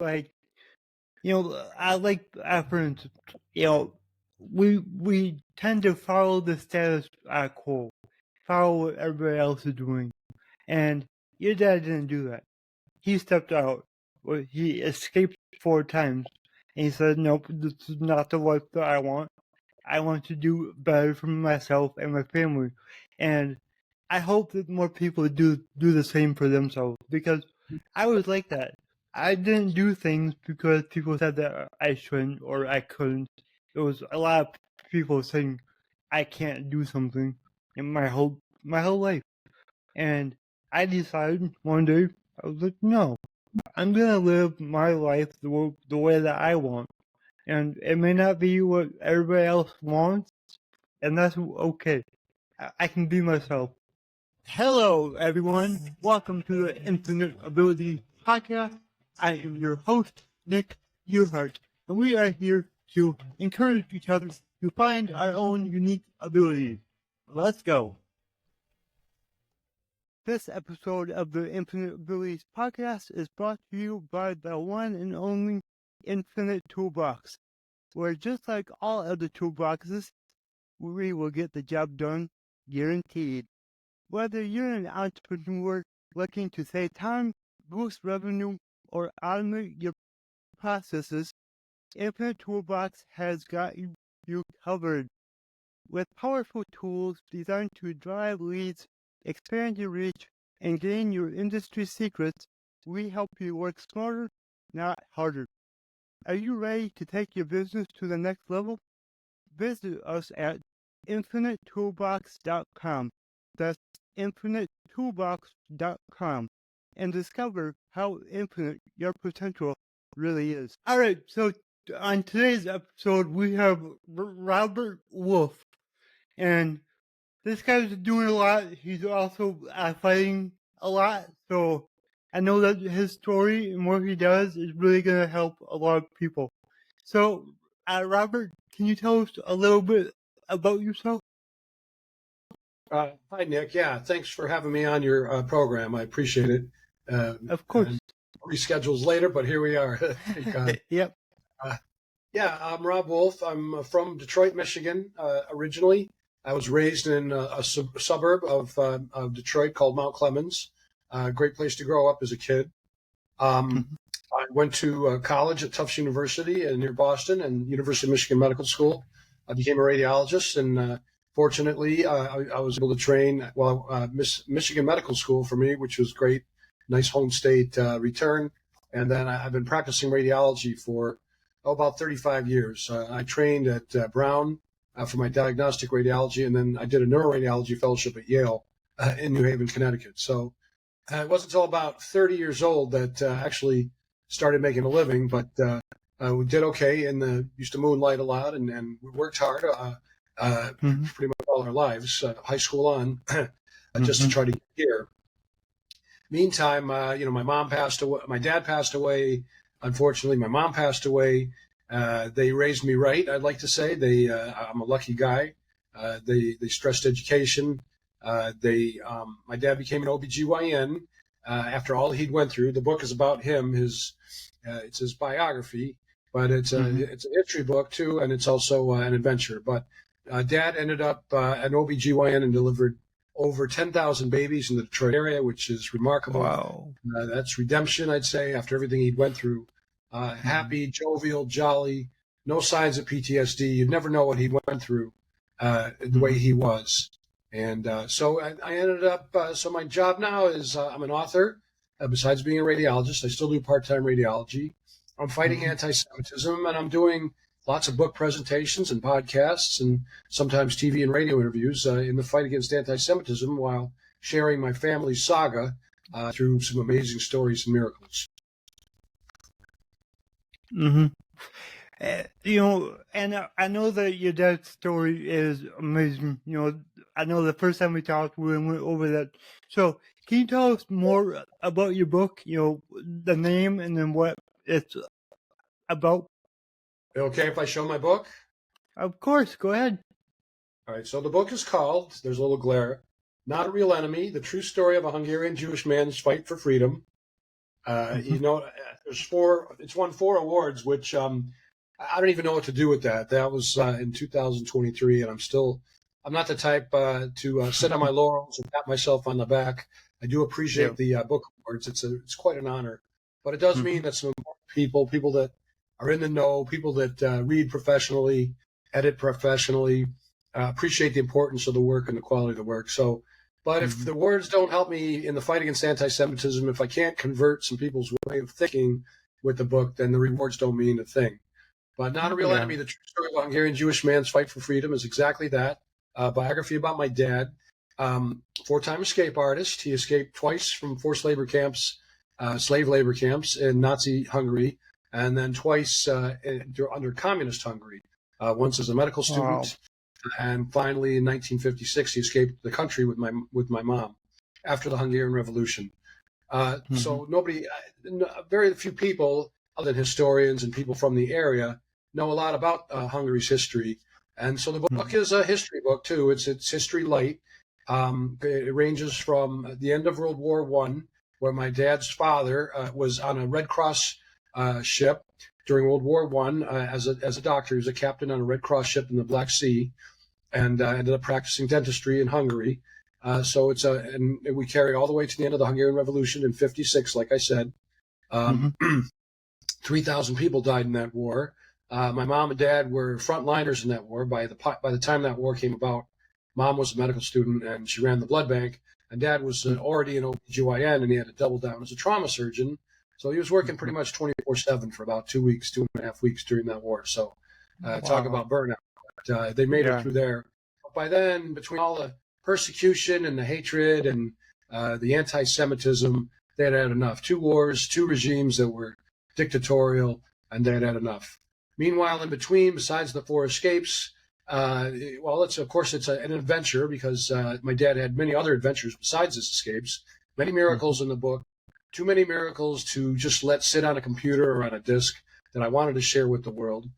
like, for instance, we tend to follow the status quo, follow what everybody else is doing, and your dad didn't do that. He stepped out. He escaped 4 times, and he said, "Nope, this is not the life that I want. I want to do better for myself and my family." And I hope that more people do the same for themselves, because I was like that. I didn't do things because people said that I shouldn't or I couldn't. It was a lot of people saying I can't do something in my whole life. And I decided one day, I was like, no, I'm gonna live my life the way that I want. And it may not be what everybody else wants, and that's okay. I can be myself. Hello, everyone. Welcome to the Infinite Ability Podcast. I am your host, Nick Yerhart, and we are here to encourage each other to find our own unique abilities. Let's go. This episode of the Infinite Abilities Podcast is brought to you by the one and only Infinite Toolbox, where just like all other toolboxes, we will get the job done, guaranteed. Whether you're an entrepreneur looking to save time, boost revenue, or automate your processes, Infinite Toolbox has got you covered. With powerful tools designed to drive leads, expand your reach, and gain your industry secrets, we help you work smarter, not harder. Are you ready to take your business to the next level? Visit us at infinitetoolbox.com. That's infinitetoolbox.com, and discover how infinite your potential really is. All right, so on today's episode, we have Robert Wolf, and this guy's doing a lot. He's also fighting a lot, so I know that his story and what he does is really going to help a lot of people. So, Robert, can you tell us a little bit about yourself? Hi, Nick. Yeah, thanks for having me on your program. I appreciate it. Of course. Reschedules later, but here we are. Thank God. Yep. Yeah, I'm Rob Wolf. I'm from Detroit, Michigan, originally. I was raised in a suburb of Detroit called Mount Clemens. Great place to grow up as a kid. I went to college at Tufts University near Boston and University of Michigan Medical School. I became a radiologist, and fortunately, I was able to train, Michigan Medical School for me, which was great. Nice home state return. And then I've been practicing radiology for about 35 years. I trained at Brown for my diagnostic radiology, and then I did a neuroradiology fellowship at Yale in New Haven, Connecticut. So it wasn't until about 30 years old that actually started making a living, but we did okay and used to moonlight a lot, and we worked hard pretty much all our lives, high school on, just to try to get here. Meantime, my mom passed away. My dad passed away. Unfortunately, my mom passed away. They raised me right, I'd like to say. I'm a lucky guy. They stressed education. My dad became an OBGYN after all he'd went through. The book is about him. It's his biography, but it's a history book too, and it's also an adventure. But Dad ended up an OBGYN and delivered over 10,000 babies in the Detroit area, which is remarkable. Wow. That's redemption, I'd say, after everything he'd went through. Happy, jovial, jolly, no signs of PTSD. You'd never know what he went through the way he was. And so I ended up, so my job now is I'm an author. Besides being a radiologist, I still do part-time radiology. I'm fighting anti-Semitism, and I'm doing lots of book presentations and podcasts and sometimes TV and radio interviews in the fight against anti-Semitism while sharing my family's saga through some amazing stories and miracles. And I know that your dad's story is amazing. I know the first time we talked, we went over that. So, can you tell us more about your book? The name and then what it's about. Okay, if I show my book? Of course, go ahead. All right, so the book is called, there's a little glare, Not a Real Enemy, The True Story of a Hungarian Jewish Man's Fight for Freedom. Mhm. There's four. It's won four awards, which I don't even know what to do with that. That was in 2023, and I'm not the type to sit on my laurels and pat myself on the back. I do Yeah. appreciate the book awards. It's quite an honor, but it does mean Mhm. that some important people that are in the know, people that read professionally, edit professionally, appreciate the importance of the work and the quality of the work. So, but if Mhm. the words don't help me in the fight against anti-Semitism, if I can't convert some people's way of thinking with the book, then the rewards don't mean a thing. But Not a Real Yeah. Enemy, the true story of a Hungarian Jewish man's fight for freedom is exactly that. A biography about my dad, four-time escape artist. He escaped twice from forced labor camps, slave labor camps in Nazi Hungary, and then twice under communist Hungary. Once as a medical Wow. student, and finally in 1956 he escaped the country with my mom after the Hungarian Revolution. Mhm. So very few people, other than historians and people from the area, know a lot about Hungary's history. And so the book Mhm. is a history book too. It's history light. It ranges from the end of World War One, where my dad's father was on a Red Cross ship during World War One as a doctor. He was a captain on a Red Cross ship in the Black Sea, and ended up practicing dentistry in Hungary. And we carry all the way to the end of the Hungarian Revolution in '56. Like I said, Mhm. um, 3,000 people died in that war. My mom and dad were frontliners in that war. By the time that war came about, mom was a medical student and she ran the blood bank, and dad was Mhm. already an OBGYN, and he had to double down as a trauma surgeon. So he was working pretty Mhm. much 24/7 for about 2 weeks, 2.5 weeks during that war. So talk Wow. about burnout. They made it Yeah. through there. But by then, between all the persecution and the hatred and the anti-Semitism, they had had enough. Two wars, two regimes that were dictatorial, and they had had enough. Meanwhile, in between, besides the four escapes, well, it's an adventure because my dad had many other adventures besides his escapes. Many Mhm. miracles in the book. Too many miracles to just let sit on a computer or on a disk that I wanted to share with the world,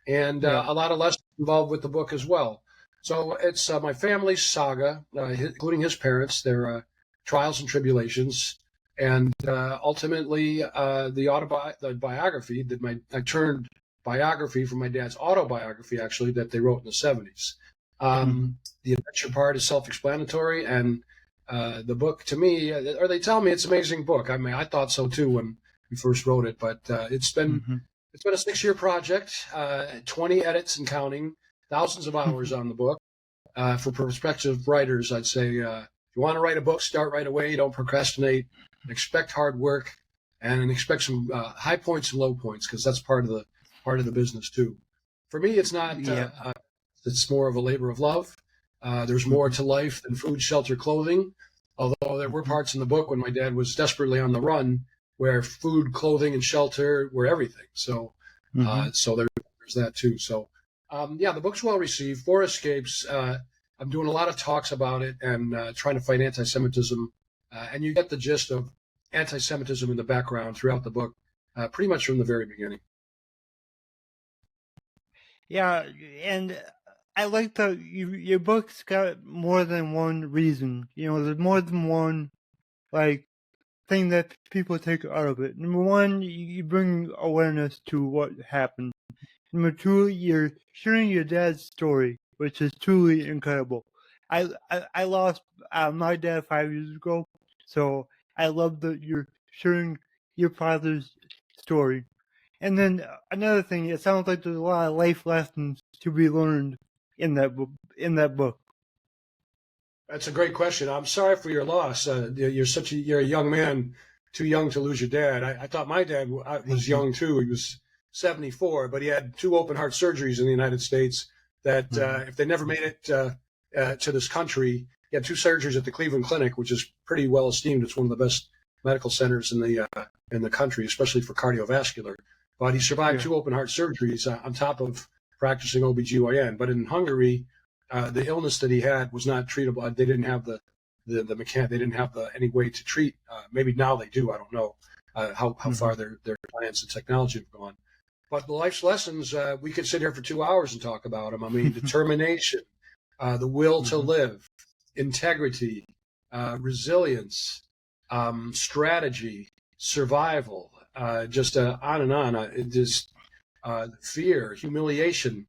and Yeah. a lot of lessons involved with the book as well. So it's my family's saga, including his parents, their trials and tribulations, and ultimately the biography that I turned biography from my dad's autobiography, actually, that they wrote in the '70s. Mhm. The adventure part is self-explanatory, and the book to me, or they tell me it's an amazing book. I mean, I thought so too when we first wrote it, but Mhm. it's been a 6-year project, 20 edits and counting, thousands of hours Mhm. on the book. For prospective writers, I'd say if you want to write a book, start right away. Don't procrastinate. Expect hard work, and expect some high points and low points because that's part of the business too. For me, it's not. Yeah. It's more of a labor of love. There's more Mhm. to life than food, shelter, clothing. Although there were Mhm. parts in the book when my dad was desperately on the run, where food, clothing, and shelter were everything. Mhm. So there's that too. So yeah, the book's well received. Four Escapes. I'm doing a lot of talks about it and trying to fight anti-Semitism, and you get the gist of anti-Semitism in the background throughout the book, pretty much from the very beginning. Yeah, and I like that your book's got more than one reason. There's more than one like thing that people take out of it. Number one, you bring awareness to what happened. Number two, you're sharing your dad's story, which is truly incredible. I lost my dad 5 years ago, so I love that you're sharing your father's story. And then another thing, it sounds like there's a lot of life lessons to be learned in that book. In that book. That's a great question. I'm sorry for your loss. You're a young man, too young to lose your dad. I thought my dad was Thank you. young too. He was 74, but he had two open heart surgeries in the United States. That Mm-hmm. if they never made it to this country, he had two surgeries at the Cleveland Clinic, which is pretty well esteemed. It's one of the best medical centers in the country, especially for cardiovascular. But he survived Yeah. two open heart surgeries on top of practicing OBGYN. But in Hungary, the illness that he had was not treatable. They didn't have they didn't have any way to treat. Maybe now they do. I don't know how Mm-hmm. far their science and technology have gone. But the life's lessons, we could sit here for 2 hours and talk about them. I mean, determination, the will to Mm-hmm. live, integrity, resilience, strategy, survival, just on and on. Just fear, humiliation,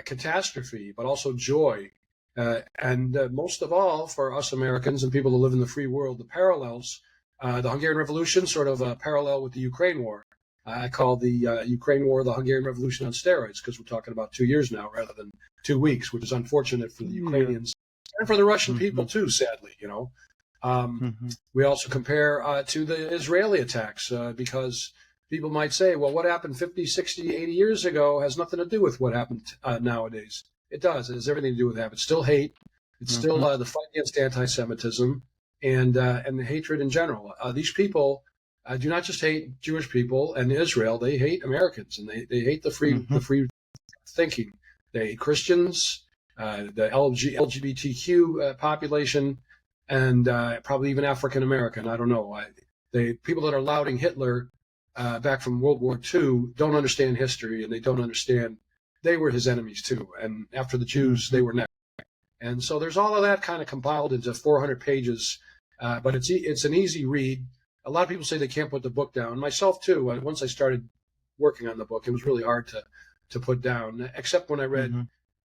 catastrophe, but also joy. And most of all, for us Americans and people who live in the free world, the parallels, the Hungarian Revolution, sort of a parallel with the Ukraine War. I call the Ukraine War the Hungarian Revolution on steroids because we're talking about 2 years now rather than 2 weeks, which is unfortunate for the Ukrainians and for the Russian people too, sadly, you know. We also compare to the Israeli attacks because people might say, well, what happened 50, 60, 80 years ago has nothing to do with what happened nowadays. It does. It has everything to do with that. It's still hate. It's still the fight against anti-Semitism and the hatred in general. These people do not just hate Jewish people and Israel. They hate Americans, and they hate the free thinking. They hate Christians, the LGBTQ population, and probably even African American. I don't know. People that are lauding Hitler back from World War II don't understand history, and they don't understand they were his enemies too. And after the Jews, they were next. And so there's all of that kind of compiled into 400 pages, but it's an easy read. A lot of people say they can't put the book down. Myself too. Once I started working on the book, it was really hard to put down, except when I read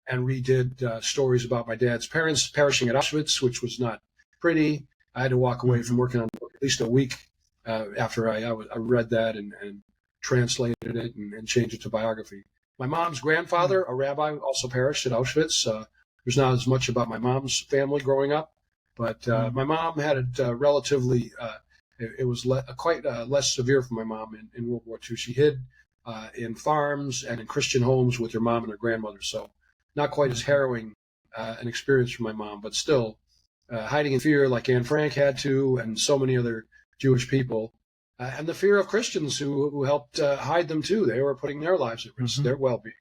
and redid stories about my dad's parents perishing at Auschwitz, which was not pretty. I had to walk away from working on the book at least a week after I read that and translated it and changed it to biography. My mom's grandfather, a rabbi, also perished at Auschwitz. There's not as much about my mom's family growing up, but my mom had it relatively, it was quite less severe for my mom in World War II. She hid in farms and in Christian homes with her mom and her grandmother, so not quite as harrowing an experience for my mom, but still hiding in fear like Anne Frank had to and so many other Jewish people. And the fear of Christians who helped hide them too. They were putting their lives at risk, their well-being,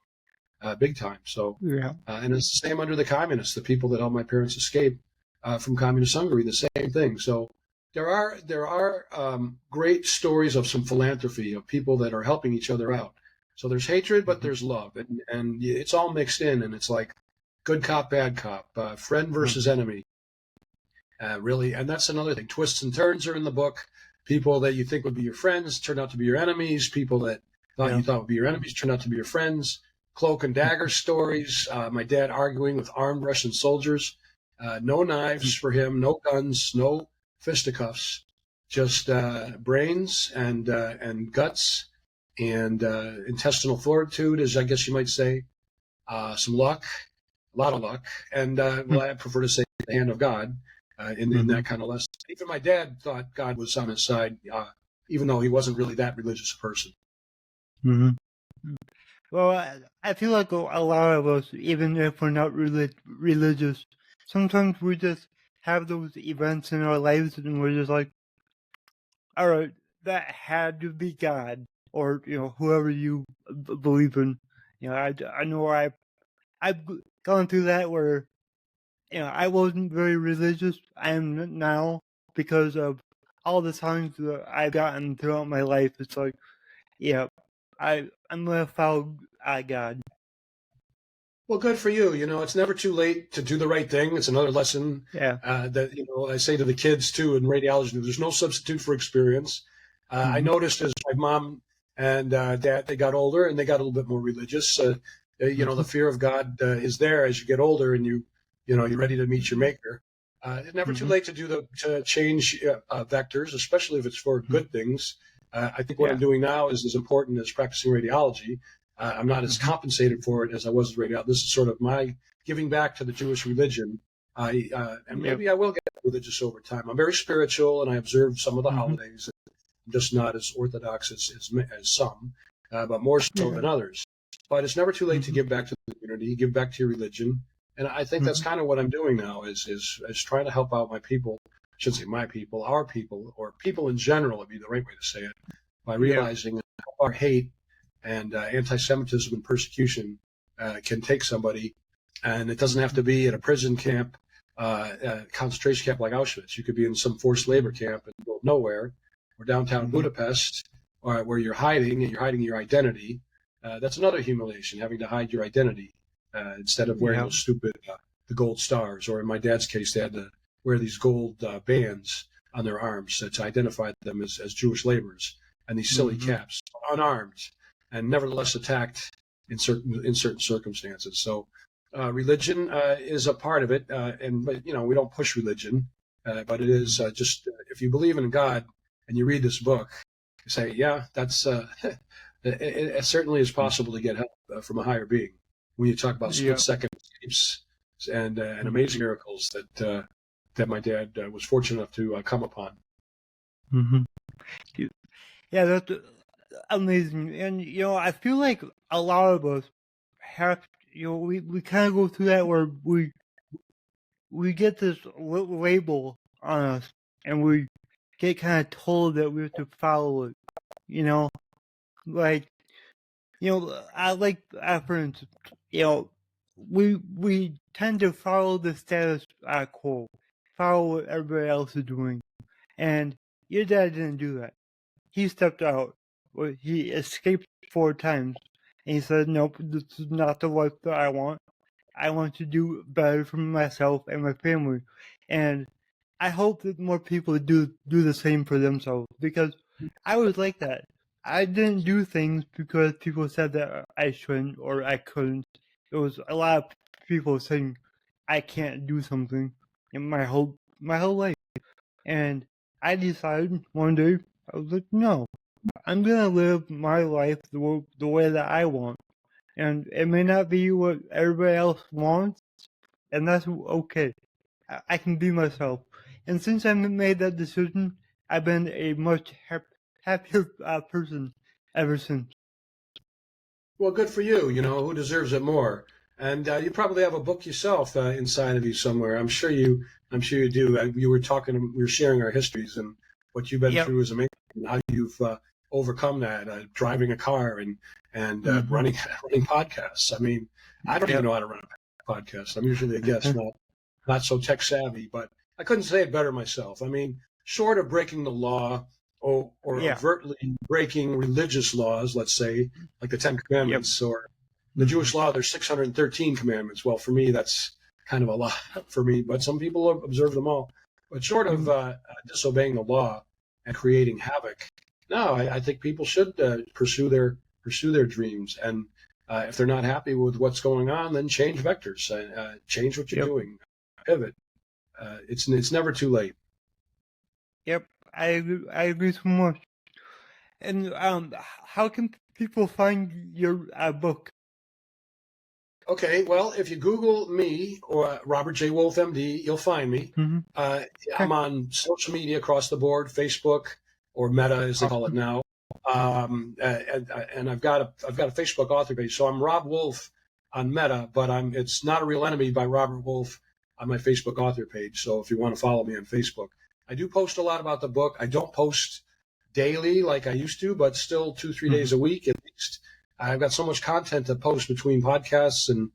big time. So, and it's the same under the communists, the people that helped my parents escape from communist Hungary, the same thing. So there are great stories of some philanthropy, of people that are helping each other out. So there's hatred, but there's love, and it's all mixed in, and it's like good cop, bad cop, friend versus enemy, really. And that's another thing. Twists and turns are in the book. People that you think would be your friends turn out to be your enemies. People that you thought would be your enemies turn out to be your friends. Cloak and dagger stories. My dad arguing with armed Russian soldiers. No knives for him. No guns. No fisticuffs. Just brains and guts and intestinal fortitude, as I guess you might say. Some luck, a lot of luck, and well, I prefer to say the hand of God. In that kind of lesson. Even my dad thought God was on his side, even though he wasn't really that religious a person. Well, I feel like a lot of us, even if we're not religious, sometimes we just have those events in our lives and we're just like, all right, that had to be God, or whoever you believe in. I know I've gone through that where I wasn't very religious. I am now because of all the times that I've gotten throughout my life. It's like, I'm gonna follow God. Well, good for you. It's never too late to do the right thing. It's another lesson that I say to the kids too in radiology. There's no substitute for experience. I noticed as my mom and dad, they got older and they got a little bit more religious. The fear of God is there as you get older and you're ready to meet your maker. It's never too late to change vectors, especially if it's for good things. I think what I'm doing now is as important as practicing radiology. I'm not as compensated for it as I was as radiology. This is sort of my giving back to the Jewish religion. And maybe I will get religious over time. I'm very spiritual, and I observe some of the holidays. I'm just not as orthodox as some, but more so than others. But it's never too late to give back to the community, give back to your religion. And I think that's kind of what I'm doing now is trying to help out my people. I shouldn't say my people, our people, or people in general would be the right way to say it, by realizing how our hate and anti-Semitism and persecution can take somebody. And it doesn't have to be at a prison camp, concentration camp like Auschwitz. You could be in some forced labor camp in the middle of nowhere, or downtown Budapest, or where you're hiding and you're hiding your identity. That's another humiliation, having to hide your identity. Instead of wearing those stupid the gold stars, or in my dad's case, they had to wear these gold bands on their arms to identify them as Jewish laborers, and these silly caps, unarmed and nevertheless attacked in certain circumstances. So religion is a part of it, but we don't push religion, but it is just if you believe in God and you read this book, you say, yeah, that's it certainly is possible to get help from a higher being. When you talk about split-second escapes and amazing miracles that my dad was fortunate enough to come upon. Yeah, that's amazing. And I feel like a lot of us have, we kind of go through that where we get this label on us, and we get kind of told that we have to follow it. Like, I like, for instance, we tend to follow the status quo, follow what everybody else is doing, and your dad didn't do that. He stepped out. He escaped 4 times, and he said, "Nope, this is not the life that I want. I want to do better for myself and my family." And I hope that more people do the same for themselves, because I was like that. I didn't do things because people said that I shouldn't or I couldn't. It was a lot of people saying I can't do something in my whole life. And I decided one day, I was like, no, I'm gonna live my life the way that I want. And it may not be what everybody else wants, and that's okay. I can be myself. And since I made that decision, I've been a much happier person ever since. Well, good for you. Who deserves it more? And you probably have a book yourself inside of you somewhere. I'm sure you do. We were sharing our histories, and what you've been through is amazing. And how you've overcome that, driving a car and running podcasts. I mean, I don't even know how to run a podcast. I'm usually a guest, not so tech savvy, but I couldn't say it better myself. I mean, short of breaking the law or overtly breaking religious laws, let's say, like the 10 Commandments, or the Jewish law, there's 613 commandments. Well, for me, that's kind of a lot for me, but some people observe them all. But short of disobeying the law and creating havoc, no, I think people should pursue their dreams. And if they're not happy with what's going on, then change vectors, change what you're doing, pivot. It's never too late. Yep, I agree so much. And how can people find your book? Okay, well, if you Google me or Robert J. Wolf, MD, you'll find me. I'm on social media across the board, Facebook, or Meta, as they call it now. And I've got a Facebook author page. So I'm Rob Wolf on Meta, but it's Not a Real Enemy by Robert Wolf on my Facebook author page. So if you want to follow me on Facebook, I do post a lot about the book. I don't post daily like I used to, but still 2-3 days a week at least. I've got so much content to post between podcasts and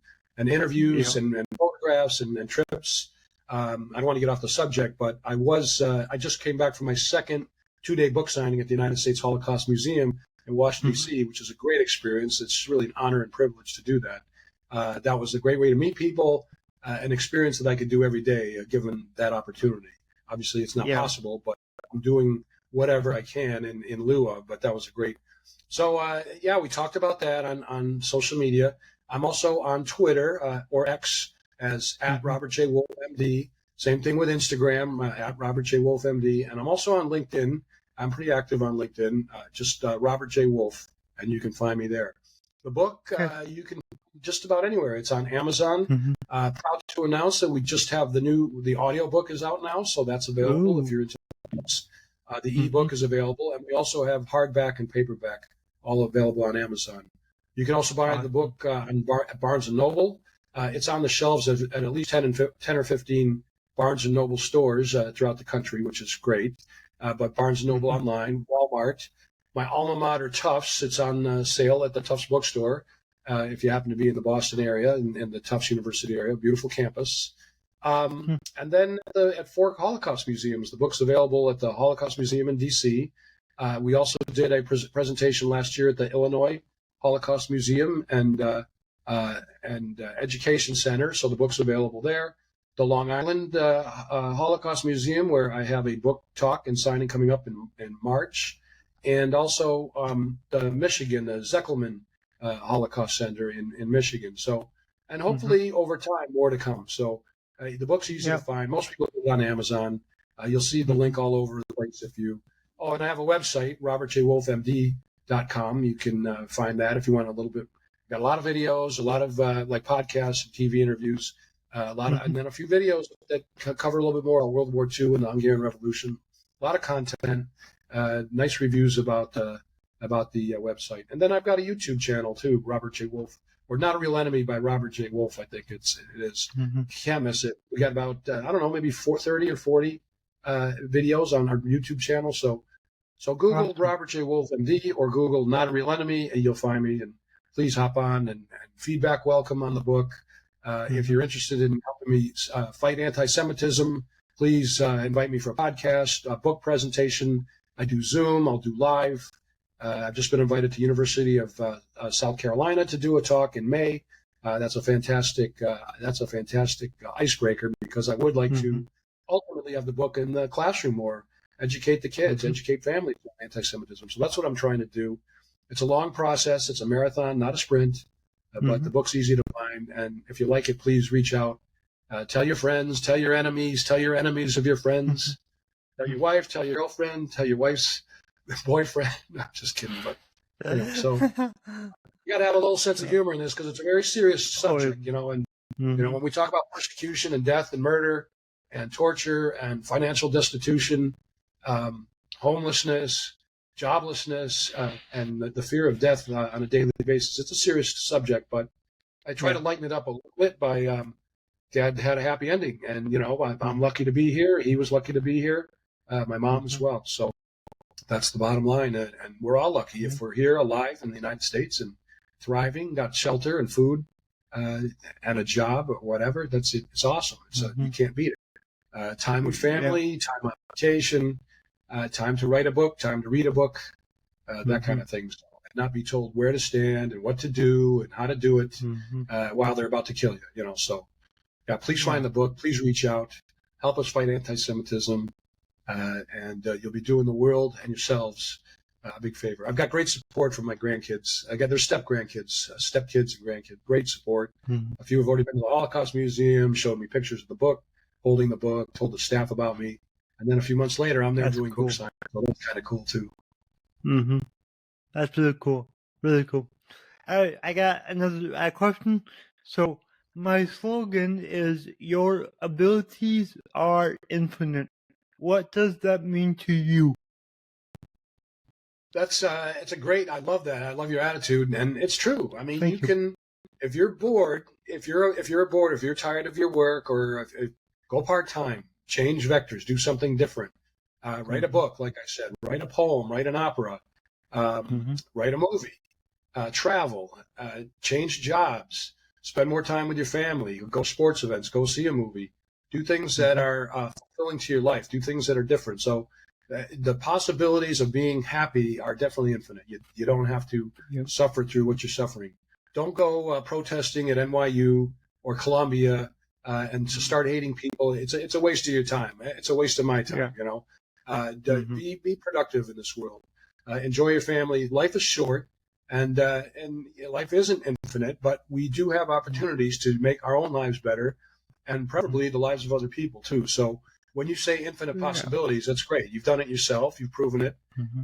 interviews and photographs and trips. I don't want to get off the subject, but I just came back from my second 2-day book signing at the United States Holocaust Museum in Washington, D.C., which is a great experience. It's really an honor and privilege to do that. That was a great way to meet people, an experience that I could do every day, given that opportunity. Obviously, it's not possible, but I'm doing whatever I can in lieu of, but that was a great. So, we talked about that on social media. I'm also on Twitter or X as at Robert J. Wolf, MD. Same thing with Instagram, at Robert J. Wolf, MD. And I'm also on LinkedIn. I'm pretty active on LinkedIn, just Robert J. Wolf, and you can find me there. The book, you can just about anywhere. It's on Amazon. Proud to announce that we just have the audiobook is out now, so that's available if you're into books. The ebook is available, and we also have hardback and paperback, all available on Amazon. You can also buy the book at Barnes & Noble. It's on the shelves at least 10 or 15 Barnes & Noble stores throughout the country, which is great. But Barnes & Noble online, Walmart. My alma mater, Tufts, it's on sale at the Tufts bookstore if you happen to be in the Boston area and the Tufts University area, beautiful campus. And then at 4 Holocaust museums, the book's available at the Holocaust Museum in D.C. We also did a presentation last year at the Illinois Holocaust Museum and Education Center, so the book's available there. the Long Island Holocaust Museum, where I have a book talk and signing coming up in March, and also the Michigan, the Zeckelman Holocaust Center in Michigan. So, and hopefully over time, more to come. So the book's easy to find. Most people get it on Amazon. You'll see the link all over the place if you. Oh, and I have a website, robertjwolfmd.com. You can find that if you want a little bit. Got a lot of videos, a lot of like podcasts and TV interviews, a lot of, and then a few videos that cover a little bit more on World War II and the Hungarian Revolution. A lot of content, nice reviews about the website. And then I've got a YouTube channel too, Robert J. Wolf, or Not a Real Enemy by Robert J. Wolf. I think it is. Can't miss it. We got about I don't know, maybe 30 or 40 videos on our YouTube channel. So Google Robert J. Wolf MD or Google Not a Real Enemy, and you'll find me. And please hop on and feedback welcome on the book. If you're interested in helping me fight anti-Semitism, please invite me for a podcast, a book presentation. I do Zoom. I'll do live. I've just been invited to University of South Carolina to do a talk in May. That's a fantastic icebreaker, because I would like to ultimately have the book in the classroom or educate the kids, educate families on anti-Semitism. So that's what I'm trying to do. It's a long process. It's a marathon, not a sprint, but the book's easy to find. And if you like it, please reach out. Tell your friends, tell your enemies of your friends, tell your wife, tell your girlfriend, tell your wife's boyfriend. No, just kidding. But, so you got to have a little sense of humor in this, because it's a very serious subject, and, when we talk about persecution and death and murder and torture and financial destitution, homelessness, joblessness, and the fear of death on a daily basis. It's a serious subject, but I try to lighten it up a little bit by Dad had a happy ending, and I'm lucky to be here. He was lucky to be here. My mom as well. So that's the bottom line, and we're all lucky if we're here alive in the United States and thriving, got shelter and food and a job or whatever. That's it. It's awesome. You can't beat it. Time with family, time on vacation. Time to write a book, time to read a book, that kind of thing. So, not be told where to stand and what to do and how to do it while they're about to kill you. So, please find the book. Please reach out. Help us fight anti-Semitism, and you'll be doing the world and yourselves a big favor. I've got great support from my grandkids. I got their step-grandkids, step-kids and grandkids. Great support. A few have already been to the Holocaust Museum, showed me pictures of the book, holding the book, told the staff about me. And then a few months later, I'm there doing book signing. So that's kind of cool, too. That's really cool. Really cool. I got another question. So my slogan is, your abilities are infinite. What does that mean to you? It's I love that. I love your attitude. And it's true. I mean, you can, if you're bored, if you're tired of your work, or if go part-time, change vectors, do something different. Write a book, like I said. Write a poem, write an opera, write a movie, travel, change jobs, spend more time with your family, go to sports events, go see a movie, do things that are fulfilling to your life, do things that are different. So the possibilities of being happy are definitely infinite. You don't have to suffer through what you're suffering. Don't go protesting at NYU or Columbia and to start hating people. It's a waste of your time. It's a waste of my time. Be productive in this world. Enjoy your family. Life is short, and life isn't infinite, but we do have opportunities to make our own lives better, and preferably the lives of other people too. So when you say infinite possibilities, that's great. You've done it yourself. You've proven it.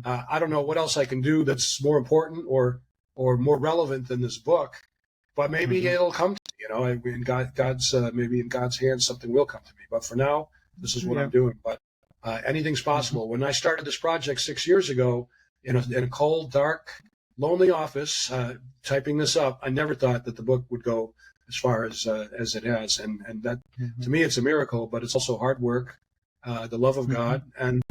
I don't know what else I can do that's more important or more relevant than this book, but maybe it'll come to me. In God's maybe in God's hands, something will come to me. But for now, this is what I'm doing. But anything's possible. When I started this project 6 years ago in a cold, dark, lonely office, typing this up, I never thought that the book would go as far as it has. And that, to me, it's a miracle, but it's also hard work, the love of God, and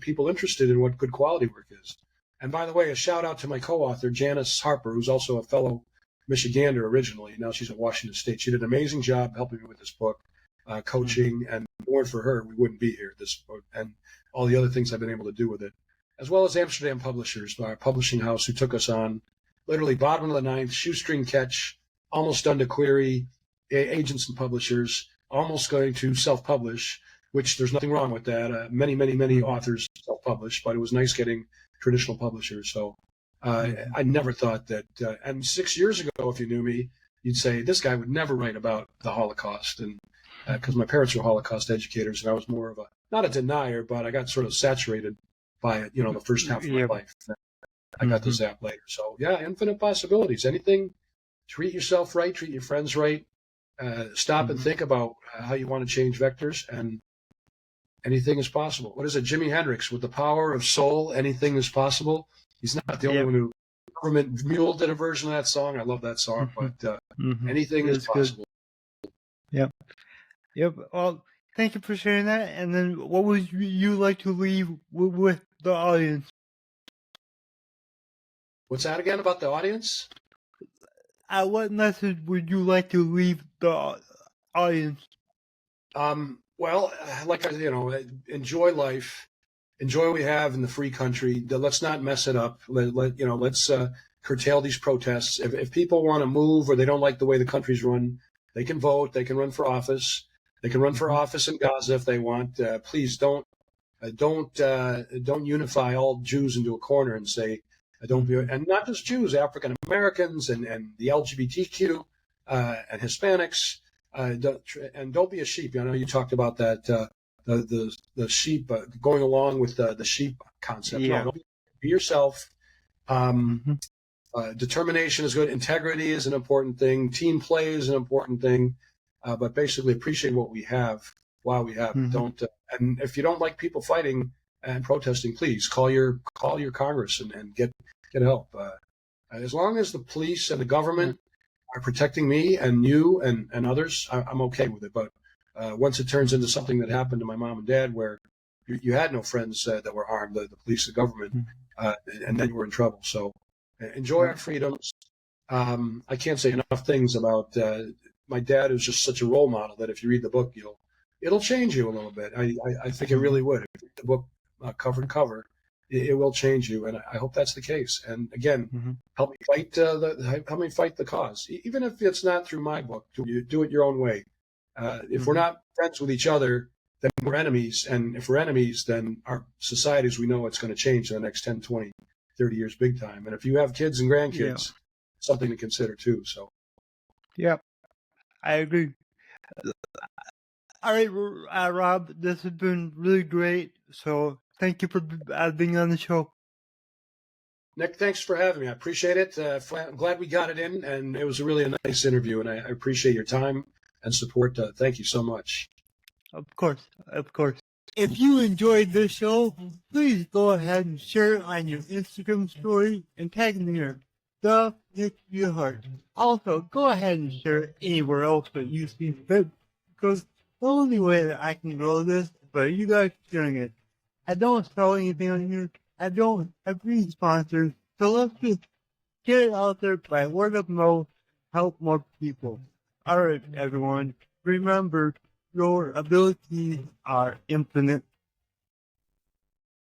people interested in what good quality work is. And by the way, a shout out to my co-author, Janice Harper, who's also a fellow Michigander originally. Now she's at Washington State. She did an amazing job helping me with this book, coaching, and if it weren't for her, we wouldn't be here. This book and all the other things I've been able to do with it, as well as Amsterdam Publishers, our publishing house, who took us on literally bottom of the ninth, shoestring catch, almost done to query, agents and publishers. almost going to self-publish, which there's nothing wrong with that. Many authors self-publish, but it was nice getting traditional publishers. So I never thought that. And 6 years ago, if you knew me, you'd say this guy would never write about the Holocaust, and because my parents were Holocaust educators, and I was more of a not a denier, but I got sort of saturated by it. The first half of my life. I got the zap later. So yeah, infinite possibilities. Anything. Treat yourself right. Treat your friends right. Stop and think about how you want to change vectors, and anything is possible. What is it? Jimi Hendrix, with the power of soul, anything is possible. He's not the only one who. Government Mule did a version of that song. I love that song, but anything is possible. Good. Yep. Well, thank you for sharing that. And then, what would you like to leave with the audience? What's that again about the audience? What message would you like to leave the audience? Well, like enjoy life, enjoy what we have in the free country. Let's not mess it up. Let's curtail these protests. If people want to move or they don't like the way the country's run, they can vote. They can run for office. They can run for office in Gaza if they want. Please don't unify all Jews into a corner and say don't be, and not just Jews, African Americans and the LGBTQ and Hispanics. Don't be a sheep. I know you talked about that the sheep going along with the sheep concept. Yeah. No, be yourself. Determination is good. Integrity is an important thing. Team play is an important thing. But basically, appreciate what we have while we have it. Don't. And if you don't like people fighting and protesting, please call your Congress and get help. As long as the police and the government are protecting me and you and others, I'm okay with it. But once it turns into something that happened to my mom and dad, where you had no friends that were armed, the police, the government, and then you were in trouble. So enjoy our freedoms. I can't say enough things about my dad is just such a role model that if you read the book, it'll change you a little bit. I think it really would. If you read the book cover to cover, it will change you, and I hope that's the case. And again, help me fight the cause, even if it's not through my book. Do it your own way. If we're not friends with each other, then we're enemies, and if we're enemies, then our societies, we know it's going to change in the next 10, 20, 30 years big time. And if you have kids and grandkids, something to consider too. So, yep, I agree. All right, Rob, this has been really great. So thank you for being on the show. Nick, thanks for having me. I appreciate it. I'm glad we got it in, and it was really a nice interview, and I appreciate your time and support. Thank you so much. Of course. If you enjoyed this show, please go ahead and share it on your Instagram story and tag me here, the Nick Yerhart. Also, go ahead and share it anywhere else that you see fit, because the only way that I can grow this is by you guys sharing it. I don't sell anything on here. I don't have any sponsors. So let's just get it out there by word of mouth, help more people. All right, everyone. Remember, your abilities are infinite.